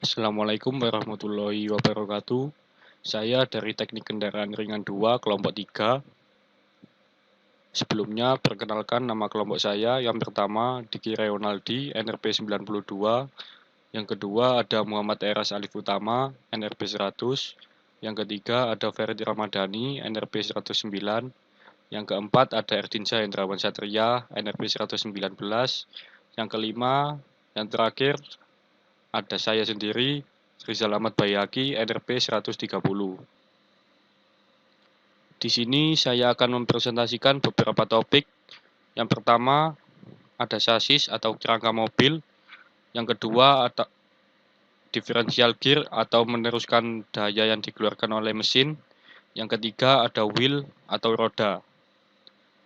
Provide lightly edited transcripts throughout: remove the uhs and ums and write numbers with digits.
Assalamualaikum warahmatullahi wabarakatuh. Saya dari Teknik Kendaraan Ringan 2, kelompok 3. Sebelumnya, perkenalkan nama kelompok saya. Yang pertama, Diki Reonaldi, NRP 92. Yang kedua, ada Muhammad Eras Alif Utama, NRP 100. Yang ketiga, ada Ferid Ramadhani, NRP 109. Yang keempat, ada Erdinsa Hendrawan Satria, NRP 119. Yang kelima, yang terakhir, ada saya sendiri, Rizal Ahmad Bayaki, NRP 130. Di sini saya akan mempresentasikan beberapa topik. Yang pertama, ada sasis atau kerangka mobil. Yang kedua, ada diferensial gear atau meneruskan daya yang dikeluarkan oleh mesin. Yang ketiga, ada wheel atau roda.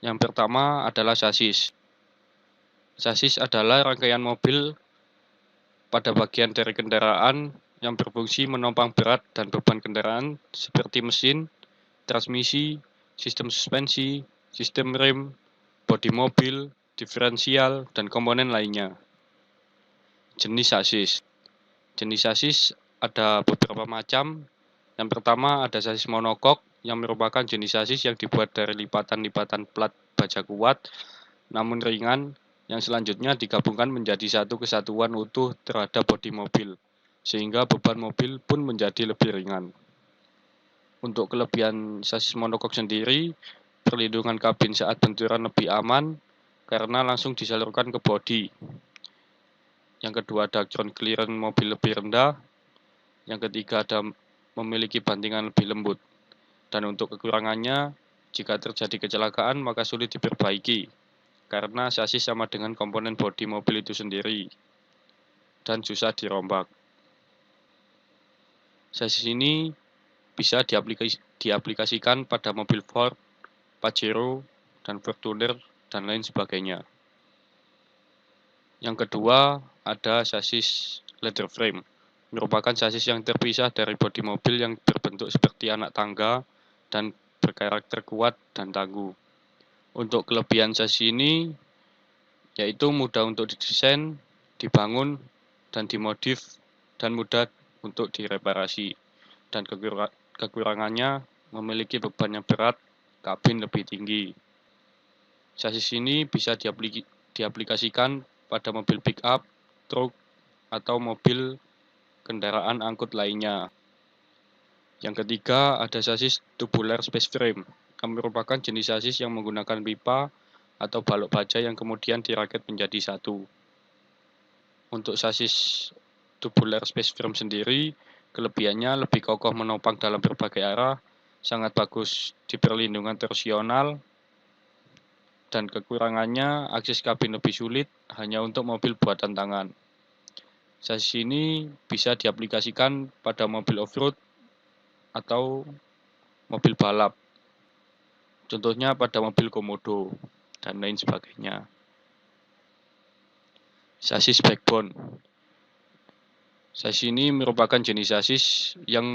Yang pertama adalah sasis. Sasis adalah rangkaian mobil pada bagian dari kendaraan yang berfungsi menopang berat dan beban kendaraan seperti mesin, transmisi, sistem suspensi, sistem rem, bodi mobil, diferensial, dan komponen lainnya. Jenis sasis. Jenis sasis ada beberapa macam. Yang pertama ada sasis monokok yang merupakan jenis sasis yang dibuat dari lipatan-lipatan plat baja kuat namun ringan yang selanjutnya digabungkan menjadi satu kesatuan utuh terhadap bodi mobil sehingga beban mobil pun menjadi lebih ringan. Untuk kelebihan sasis monokok sendiri, perlindungan kabin saat benturan lebih aman karena langsung disalurkan ke bodi. Yang kedua ada ground clearance mobil lebih rendah. Yang ketiga ada memiliki bantingan lebih lembut. Dan untuk kekurangannya, jika terjadi kecelakaan maka sulit diperbaiki karena sasis sama dengan komponen bodi mobil itu sendiri dan susah dirombak. Sasis ini bisa diaplikasikan pada mobil Ford, Pajero, dan Fortuner, dan lain sebagainya. Yang kedua, ada sasis leather frame, merupakan sasis yang terpisah dari bodi mobil yang berbentuk seperti anak tangga dan berkarakter kuat dan tangguh. Untuk kelebihan sasis ini, yaitu mudah untuk didesain, dibangun, dan dimodif, dan mudah untuk direparasi. Dan kekurangannya memiliki beban yang berat, kabin lebih tinggi. Sasis ini bisa diaplikasikan pada mobil pick-up, truk, atau mobil kendaraan angkut lainnya. Yang ketiga, ada sasis tubular space frame, yang merupakan jenis sasis yang menggunakan pipa atau balok baja yang kemudian dirakit menjadi satu. Untuk sasis tubular space frame sendiri, kelebihannya lebih kokoh menopang dalam berbagai arah, sangat bagus di perlindungan torsional, dan kekurangannya akses kabin lebih sulit hanya untuk mobil buatan tangan. Sasis ini bisa diaplikasikan pada mobil off-road atau mobil balap. Contohnya pada mobil komodo dan lain sebagainya. Sasis backbone. Sasis ini merupakan jenis sasis yang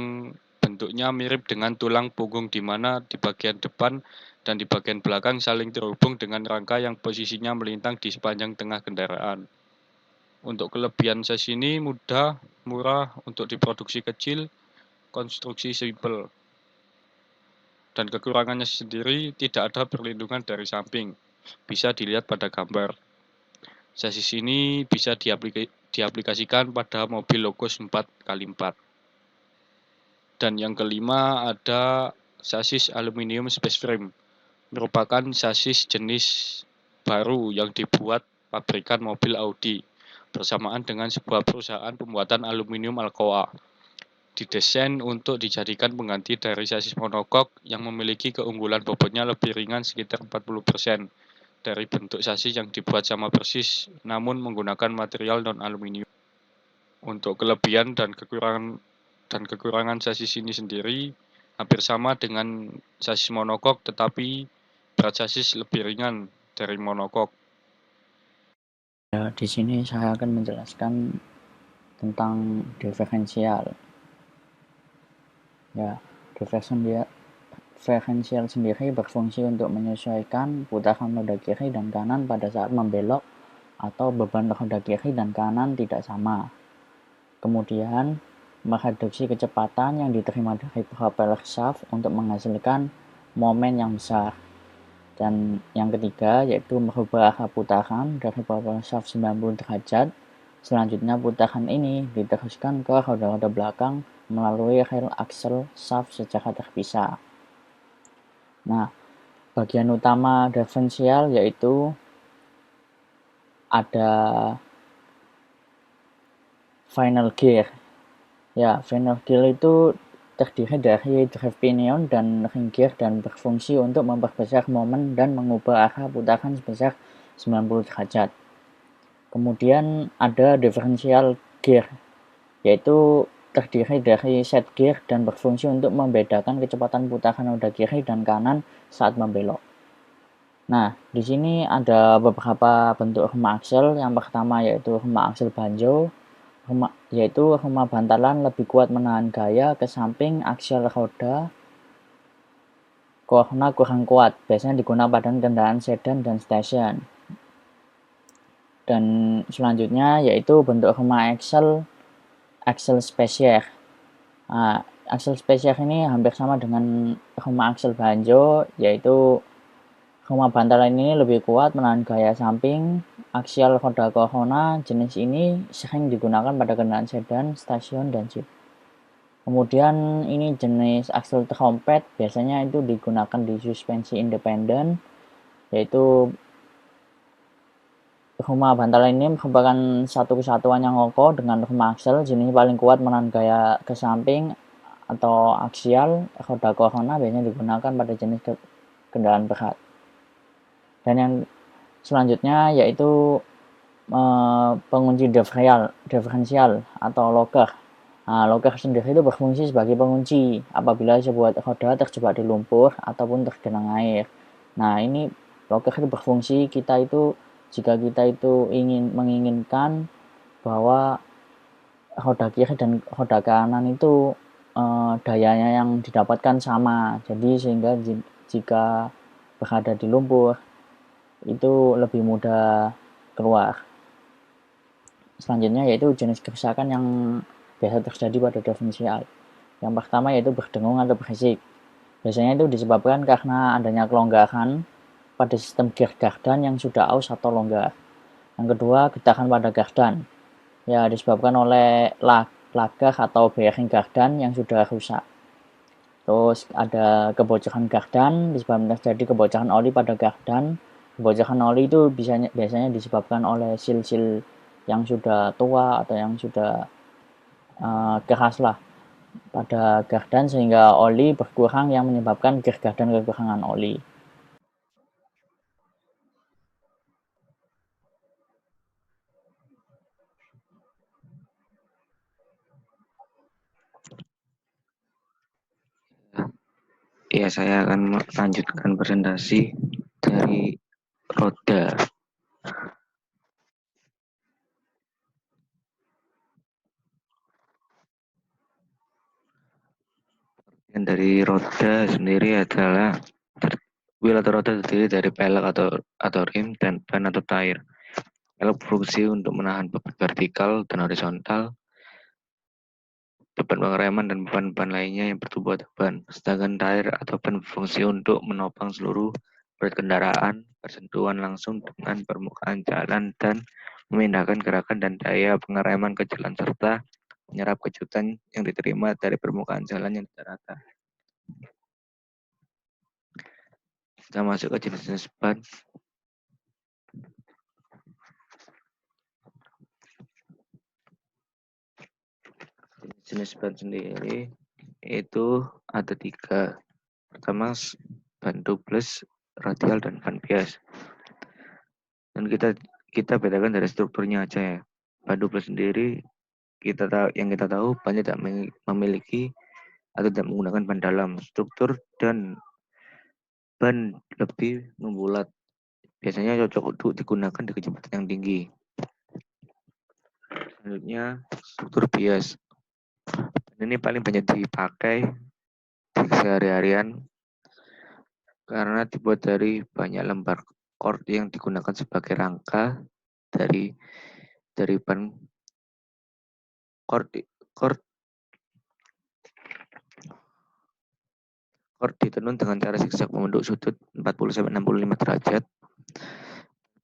bentuknya mirip dengan tulang punggung di mana di bagian depan dan di bagian belakang saling terhubung dengan rangka yang posisinya melintang di sepanjang tengah kendaraan. Untuk kelebihan sasis ini mudah, murah untuk diproduksi kecil, konstruksi simpel. Dan kekurangannya sendiri tidak ada perlindungan dari samping. Bisa dilihat pada gambar. Sasis ini bisa diaplikasikan pada mobil Logos 4x4. Dan yang kelima ada sasis aluminium space frame. Merupakan sasis jenis baru yang dibuat pabrikan mobil Audi bersamaan dengan sebuah perusahaan pembuatan aluminium Alcoa. Didesain untuk dijadikan pengganti dari sasis monokok yang memiliki keunggulan bobotnya lebih ringan sekitar 40% dari bentuk sasis yang dibuat sama persis namun menggunakan material non-aluminium. Untuk kelebihan dan kekurangan sasis ini sendiri hampir sama dengan sasis monokok, tetapi berat sasis lebih ringan dari monokok. Ya, di sini saya akan menjelaskan tentang diferensial. Ya, diferensial sendiri berfungsi untuk menyesuaikan putaran roda kiri dan kanan pada saat membelok atau beban roda kiri dan kanan tidak sama. Kemudian, mereduksi kecepatan yang diterima dari propeller shaft untuk menghasilkan momen yang besar. Dan yang ketiga yaitu merubah arah putaran dari propeller shaft 90 derajat. Selanjutnya putaran ini diteruskan ke roda-roda belakang melalui rel aksel shaft secara terpisah. Nah, bagian utama diferensial yaitu ada final gear. Ya, final gear itu terdiri dari drive pinion dan ring gear dan berfungsi untuk memperbesar momen dan mengubah arah putaran sebesar 90 derajat. Kemudian ada differential gear, yaitu terdiri dari set gear dan berfungsi untuk membedakan kecepatan putaran roda kiri dan kanan saat membelok. Nah, di sini ada beberapa bentuk rema aksel. Yang pertama yaitu rema aksel banjo, yaitu rema bantalan lebih kuat menahan gaya ke samping aksel roda karena kurang kuat. Biasanya digunakan pada kendaraan sedan dan station. Dan selanjutnya yaitu bentuk rema aksel spesier. Nah, aksel spesier ini hampir sama dengan rema aksel banjo, yaitu rema bantalan ini lebih kuat menahan gaya samping. Aksial roda corona jenis ini sering digunakan pada kendaraan sedan, stasiun, dan jeep. Kemudian ini jenis aksel trompet, biasanya itu digunakan di suspensi independen, yaitu rema bantalan ini merupakan satu kesatuan yang kokoh dengan rema aksel jenis paling kuat menahan gaya ke samping atau aksial. Roda corona biasanya digunakan pada jenis kendaraan berat. Dan yang selanjutnya yaitu pengunci diferensial atau locker. Nah, locker sendiri itu berfungsi sebagai pengunci apabila sebuah roda terjebak di lumpur ataupun tergenang air. Nah, ini locker itu berfungsi jika kita itu menginginkan bahwa roda kiri dan roda kanan itu dayanya yang didapatkan sama. Jadi sehingga jika berada di lumpur itu lebih mudah keluar. Selanjutnya yaitu jenis kerusakan yang biasa terjadi pada diferensial. Yang pertama yaitu berdengung atau berisik. Biasanya itu disebabkan karena adanya kelonggaran pada sistem gear gardan yang sudah aus atau longgar. Yang kedua, getaran pada gardan. Ya, disebabkan oleh lagar atau bearing gardan yang sudah rusak. Terus ada kebocoran gardan, disebabkan terjadi kebocoran oli pada gardan. Kebocoran oli itu biasanya disebabkan oleh sil-sil yang sudah tua atau yang sudah keras lah pada gardan sehingga oli berkurang yang menyebabkan gear gardan kekurangan oli. Ya, saya akan melanjutkan presentasi dari roda. Dan dari roda sendiri adalah wheel atau roda terdiri dari pelek atau rim dan ban atau tire. Pelek berfungsi untuk menahan beban vertikal dan horizontal, beban pengereman dan beban-beban lainnya yang bertubuh atau ban. Sedangkan tire atau ban berfungsi untuk menopang seluruh berat kendaraan, bersentuhan langsung dengan permukaan jalan dan memindahkan gerakan dan daya pengereman ke jalan serta menyerap kejutan yang diterima dari permukaan jalan yang tidak rata. Kita masuk ke jenis-jenis ban. Jenis ban sendiri itu ada 3. Pertama, ban tubeless, radial, dan ban bias. Dan kita bedakan dari strukturnya aja ya. Ban tubeless sendiri yang kita tahu ban tidak memiliki atau tidak menggunakan ban dalam. Struktur dan ban lebih membulat. Biasanya cocok untuk digunakan di kecepatan yang tinggi. Selanjutnya, struktur bias. Ini paling banyak dipakai di sehari-harian karena dibuat dari banyak lembar cord yang digunakan sebagai rangka dari ban Chord ditenun dengan cara zigzag membentuk sudut 40-65 derajat.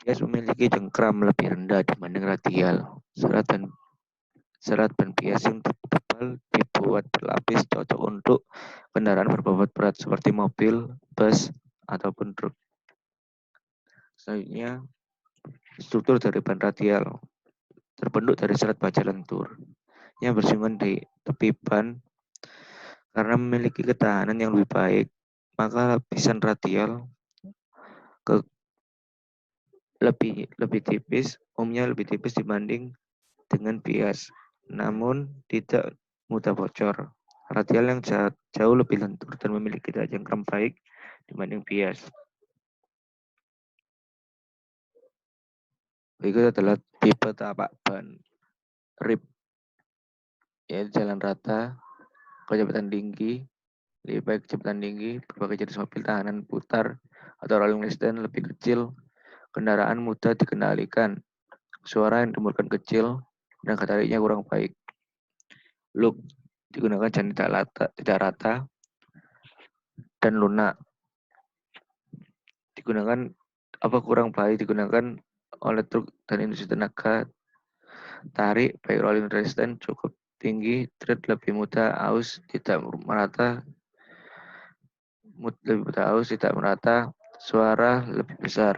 Bias memiliki cengkram lebih rendah dibanding radial. Serat ban bias yang tebal dibuat berlapis, cocok untuk kendaraan berbobot berat seperti mobil, bus, ataupun truk. Selanjutnya, struktur dari ban radial terbentuk dari serat baja lentur yang bersinggungan di tepi ban. Karena memiliki ketahanan yang lebih baik, maka lapisan radial lebih tipis, umumnya lebih tipis dibanding dengan bias, namun tidak mudah bocor. Radial yang jauh lebih lentur dan memiliki daya jangkau baik dibanding bias. Berikut adalah tipe tapak ban rib, yaitu jalan rata, kecepatan tinggi, lebih baik kecepatan tinggi, berbagai jenis mobil tahanan putar atau rolling resistance lebih kecil, kendaraan mudah dikendalikan, suara yang ditimbulkan kecil, dan ketariknya kurang baik. Look digunakan jalan tidak rata dan lunak. Kurang baik digunakan oleh truk dan industri tenaga tarik, baik rolling resistance cukup tinggi, tread lebih mudah, aus tidak merata, suara lebih besar.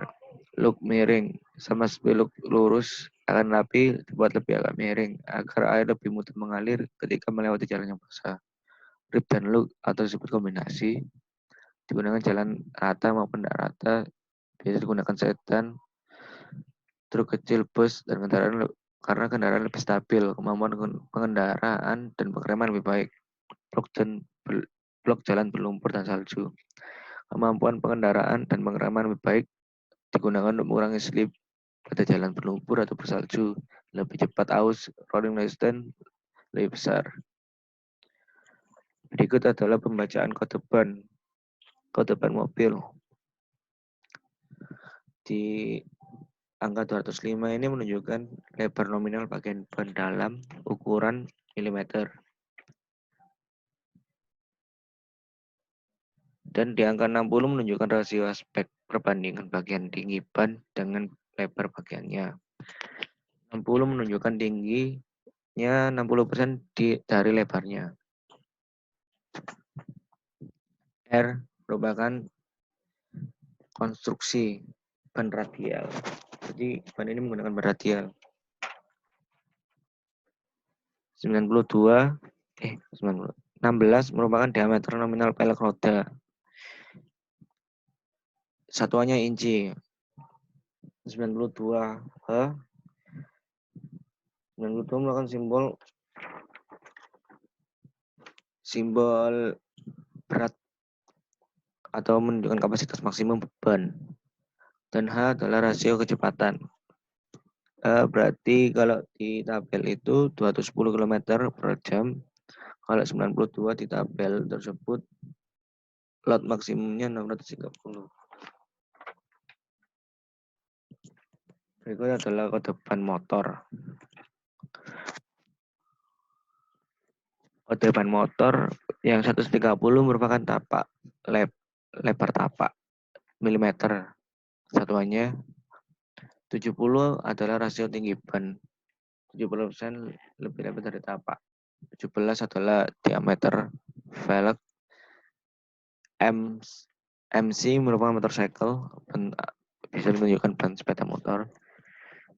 Look miring, sama seperti look lurus akan rapi, dibuat lebih agak miring agar air lebih mudah mengalir ketika melewati jalan yang basah. Rib dan look atau disebut kombinasi digunakan jalan rata maupun tidak rata, biasa digunakan sedan, truk kecil, bus, dan karena kendaraan lebih stabil, kemampuan pengendaraan dan pengereman lebih baik. Blok jalan berlumpur dan salju. Kemampuan pengendaraan dan pengereman lebih baik digunakan untuk mengurangi slip pada jalan berlumpur atau bersalju. Lebih cepat aus, rolling resistance lebih besar. Berikut adalah pembacaan kode ban mobil. Di angka 205 ini menunjukkan lebar nominal bagian ban dalam ukuran mm. Dan di angka 60 menunjukkan rasio aspek perbandingan bagian tinggi ban dengan lebar bagiannya. 60 menunjukkan tingginya 60% dari lebarnya. R merupakan konstruksi ban radial. Jadi ban ini menggunakan ban radial. 16 merupakan diameter nominal pelek roda. Satuannya inci. 92H 92 merupakan simbol berat atau menunjukkan kapasitas maksimum beban. Dan H adalah rasio kecepatan. Berarti kalau di tabel itu 210 km per jam. Kalau 92 di tabel tersebut load maksimumnya 630. Berikut adalah kode ban motor. Kode ban motor yang 130 merupakan lebar tapak milimeter. Satuannya 70 adalah rasio tinggi ban. 70% lebih lebar dari tapak. 17 adalah diameter velg. MC merupakan motorcycle, bisa menunjukkan ban sepeda motor.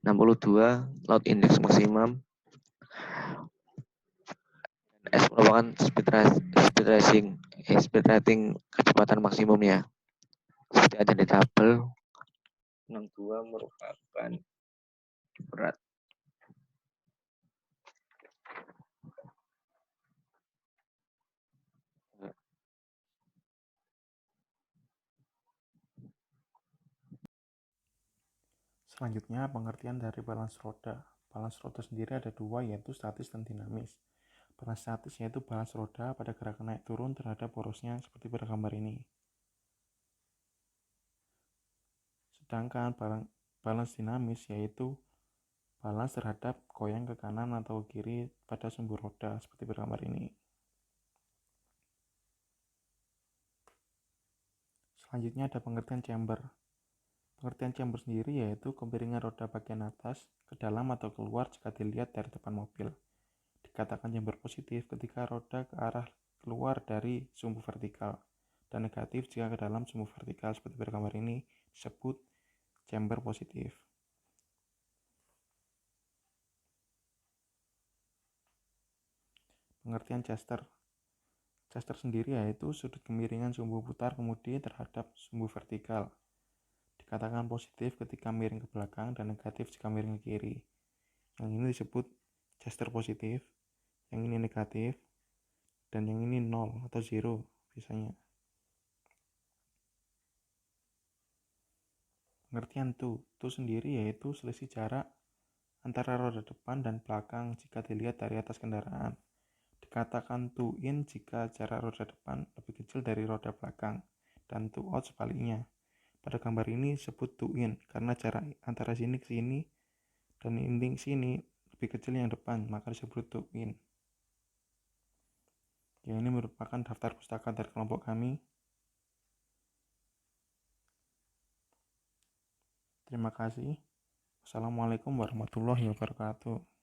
62 load index maksimum. S merupakan speed rating kecepatan maksimumnya. Seperti ada di tabel. 62 merupakan berat. Selanjutnya, pengertian dari balance roda. Balance roda sendiri ada dua, yaitu statis dan dinamis. Balance statis yaitu balance roda pada gerakan naik turun terhadap porosnya seperti pada gambar ini. Sedangkan balance dinamis yaitu balance terhadap goyang ke kanan atau kiri pada sumbu roda seperti pada gambar ini. Selanjutnya ada pengertian chamber. Pengertian chamber sendiri yaitu kemiringan roda bagian atas ke dalam atau keluar jika dilihat dari depan mobil. Dikatakan chamber positif ketika roda ke arah keluar dari sumbu vertikal, dan negatif jika ke dalam sumbu vertikal seperti pada gambar ini disebut chamber positif. Pengertian Chester. Chester sendiri yaitu sudut kemiringan sumbu putar kemudi terhadap sumbu vertikal. Dikatakan positif ketika miring ke belakang dan negatif jika miring ke kiri. Yang ini disebut Chester positif, yang ini negatif, dan yang ini 0 atau 0 biasanya. Pengertian to sendiri yaitu selisih jarak antara roda depan dan belakang jika dilihat dari atas kendaraan. Dikatakan to in jika jarak roda depan lebih kecil dari roda belakang, dan to out sebaliknya. Pada gambar ini disebut to in karena jarak antara sini ke sini dan ini ke sini lebih kecil yang depan, maka disebut to in. Ya, ini merupakan daftar pustaka dari kelompok kami. Terima kasih. Wassalamualaikum warahmatullahi wabarakatuh.